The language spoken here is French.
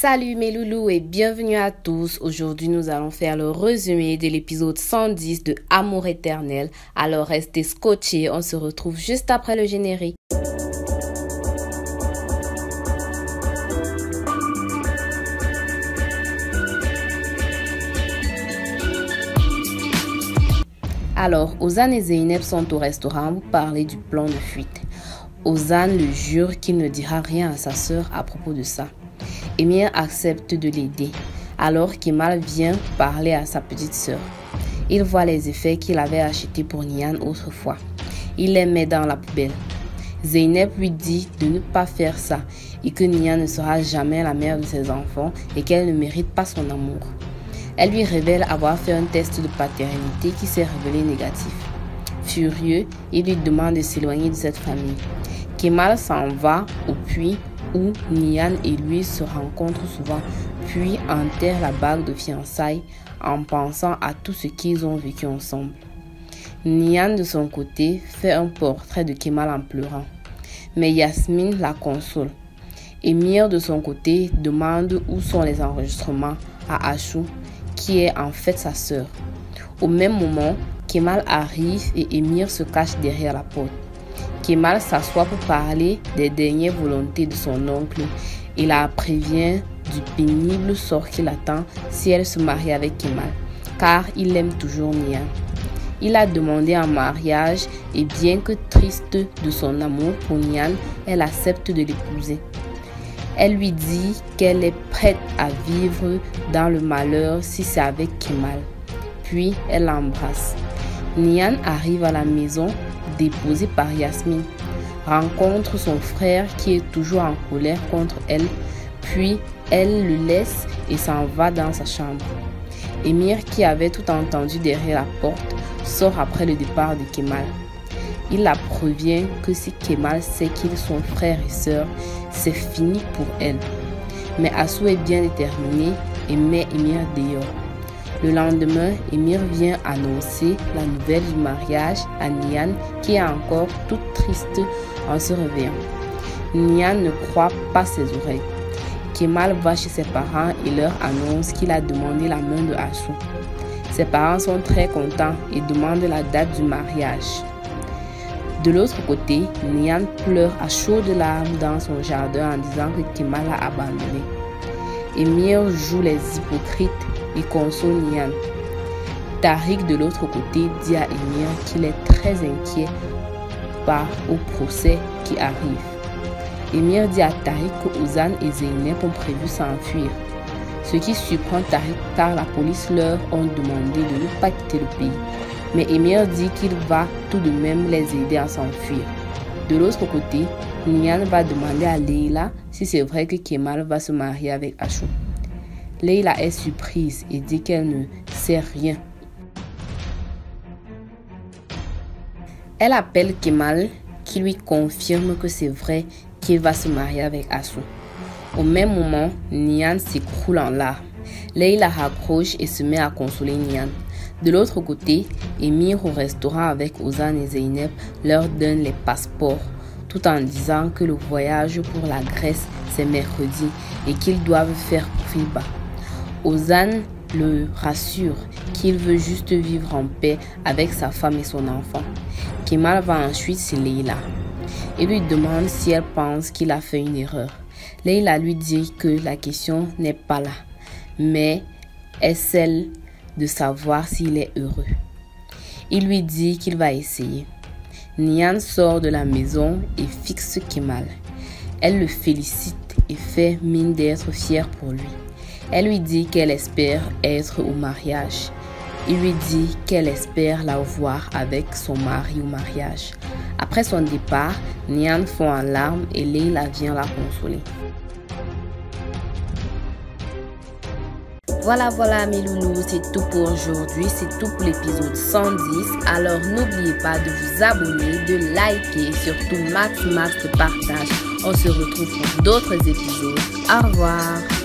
Salut mes loulous et bienvenue à tous. Aujourd'hui, nous allons faire le résumé de l'épisode 110 de Amour éternel. Alors restez scotchés, on se retrouve juste après le générique. Alors, Ozan et Zeynep sont au restaurant pour parler du plan de fuite. Ozan le jure qu'il ne dira rien à sa sœur à propos de ça. Emir accepte de l'aider, alors Kemal vient parler à sa petite sœur. Il voit les effets qu'il avait achetés pour Nihan autrefois. Il les met dans la poubelle. Zeynep lui dit de ne pas faire ça et que Nihan ne sera jamais la mère de ses enfants et qu'elle ne mérite pas son amour. Elle lui révèle avoir fait un test de paternité qui s'est révélé négatif. Furieux, il lui demande de s'éloigner de cette famille. Kemal s'en va au puits où Nihan et lui se rencontrent souvent, puis enterrent la bague de fiançailles en pensant à tout ce qu'ils ont vécu ensemble. Nihan de son côté fait un portrait de Kemal en pleurant, mais Yasmine la console. Emir de son côté demande où sont les enregistrements à Ashou, qui est en fait sa sœur. Au même moment, Kemal arrive et Emir se cache derrière la porte. Kemal s'assoit pour parler des dernières volontés de son oncle et la prévient du pénible sort qui l'attend si elle se marie avec Kemal, car il aime toujours Nihan. Il a demandé en mariage et bien que triste de son amour pour Nihan, elle accepte de l'épouser. Elle lui dit qu'elle est prête à vivre dans le malheur si c'est avec Kemal. Puis elle l'embrasse. Nihan arrive à la maison déposé par Yasmine, rencontre son frère qui est toujours en colère contre elle, puis elle le laisse et s'en va dans sa chambre. Emir, qui avait tout entendu derrière la porte, sort après le départ de Kemal. Il la prévient que si Kemal sait qu'ils sont frères et sœurs, c'est fini pour elle. Mais Ashou est bien déterminé et met Emir dehors. Le lendemain, Emir vient annoncer la nouvelle du mariage à Nihan qui est encore toute triste en se réveillant. Nihan ne croit pas ses oreilles. Kemal va chez ses parents et leur annonce qu'il a demandé la main de Ashou. Ses parents sont très contents et demandent la date du mariage. De l'autre côté, Nihan pleure à chaudes larmes dans son jardin en disant que Kemal l'a abandonné. Emir joue les hypocrites et console Nihan. Tariq de l'autre côté dit à Emir qu'il est très inquiet au procès qui arrive. Emir dit à Tariq que Ozan et Zeynep ont prévu s'enfuir, ce qui surprend Tariq car la police leur ont demandé de ne pas quitter le pays. Mais Emir dit qu'il va tout de même les aider à s'enfuir. De l'autre côté, Nihan va demander à Leila si c'est vrai que Kemal va se marier avec Ashou. Leila est surprise et dit qu'elle ne sait rien. Elle appelle Kemal qui lui confirme que c'est vrai qu'il va se marier avec Ashou. Au même moment, Nihan s'écroule en larmes. Leila raccroche et se met à consoler Nihan. De l'autre côté, Emir au restaurant avec Ozan et Zeynep leur donne les passeports tout en disant que le voyage pour la Grèce c'est mercredi et qu'ils doivent faire profil bas. Ozan le rassure qu'il veut juste vivre en paix avec sa femme et son enfant. Kemal va ensuite chez Leila et lui demande si elle pense qu'il a fait une erreur. Leila lui dit que la question n'est pas là, mais est celle de savoir s'il est heureux. Il lui dit qu'il va essayer. Nihan sort de la maison et fixe Kemal. Elle le félicite et fait mine d'être fière pour lui. Elle lui dit qu'elle espère être au mariage. Il lui dit qu'elle espère la voir avec son mari au mariage. Après son départ, Nihan fond en larmes et Leila vient la consoler. Voilà mes loulous, c'est tout pour aujourd'hui, c'est tout pour l'épisode 110. Alors n'oubliez pas de vous abonner, de liker, surtout max de partage. On se retrouve pour d'autres épisodes. Au revoir.